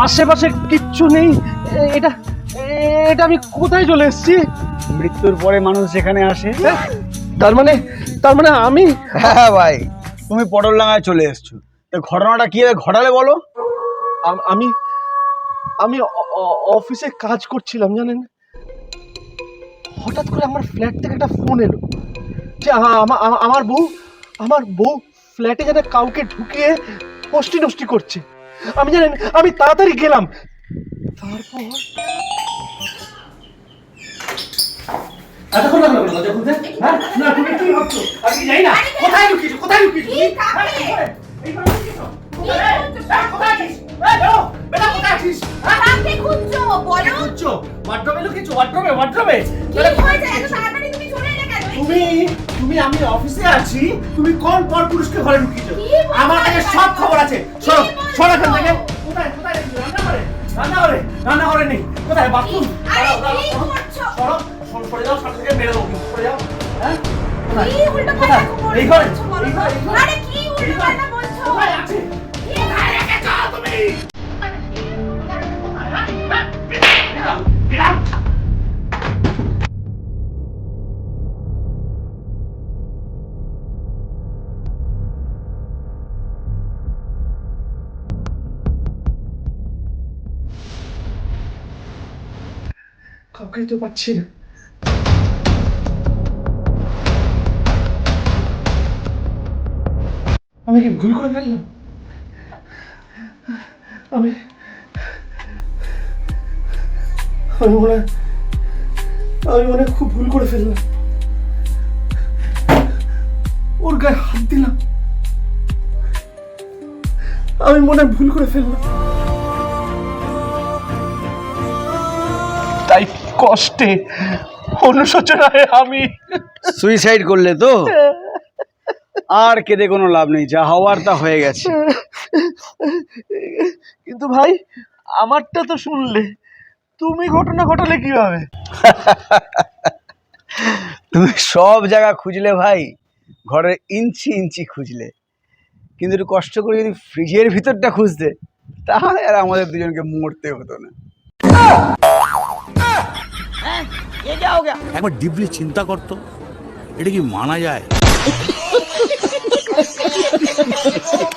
আশেপাশে কিচ্ছু নেই। এটা এটা আমি কোথায় চলে এসেছি? মৃত্যুর পরে মানুষ যেখানে আসে। তার মানে আমি হ্যাঁ ভাই, তুমি পটলডাঙ্গায় চলে এসছো। তো ঘটনাটা কি ঘটালে বলো। আমি আমি অফিসে কাজ করছিলাম জানেন, হঠাৎ করে আমার ফ্ল্যাট থেকে একটা ফোন এলো যে আমার বউ ফ্ল্যাটে যেন কাউকে ঢুকিয়ে নষ্টি নষ্টি করছে। আমি জানেন, আমি তাড়াতাড়ি গেলাম। তারপর এতক্ষণ লাগলো কেন দরজা খুলতে? হ্যাঁ, না তুমি কি ভাবছো আমি কি জানি না? কোথায় লুকিয়েছো? কোথায় লুকিয়েছো? এইখানে লুকিয়েছো? কোথায় আছিস? বেটা কোথায় আছিস? কাকে খুঁজছো বলো? খুঁজছো? ওয়ার্ড্রোবে লুকিয়েছো? ওয়ার্ড্রোবে? কি হয়েছে এত তাড়াতাড়ি তুমি চলে এলে কেন? তুমি আমি অফিসে আছি, তুমি কোন পর পুরুষকে ঘরে ঢুকিয়েছো? কি বলছো? আমার কাছে সব খবর আছে। সরো কি বলছো? সরো এখান থেকে। কোথায় রেখেছো? রান্নাঘরে নেই। কোথায় বাথরুম? আরে কি করছো? সরো সরে যাও, সামনে থেকে মেরে দেবো কিন্তু। সরে যাও। হ্যাঁ, কি উল্টোপাল্টা কোথায়? এই ঘরে? বলছো বলো এই তো? ঘরে? আরে কি উল্টোপাল্টা বলছো? কোথায় আছে? কোথায় রেখেছো তুমি? কাউকেই তো পাচ্ছি না। আমি কি ভুল করে ফেললাম? আমি আমি মনে হয় খুব ভুল করে ফেললাম। ওর গায়ে হাত দিলাম। আমি মনে হয় ভুল করে ফেললাম। তাই কষ্টে অনুশোচনায় আমি সুইসাইড করলে তো? আর কেঁদে কোনো লাভ নেই, যা হওয়ার তা হয়ে গেছে। কিন্তু ভাই, আমারটা তো শুনলে, তুমি ঘটনা ঘটালে কিভাবে? তুমি সব জায়গা খুঁজলে ভাই, ঘরের ইঞ্চি ইঞ্চি খুঁজলে, কিন্তু একটু কষ্ট করে যদি ফ্রিজের ভিতরটা খুঁজতে, তাহলে আর আমাদের দুজনকে মরতে হতো না। একবার ডিপলি চিন্তা করতো, এটা কি মানা যায়?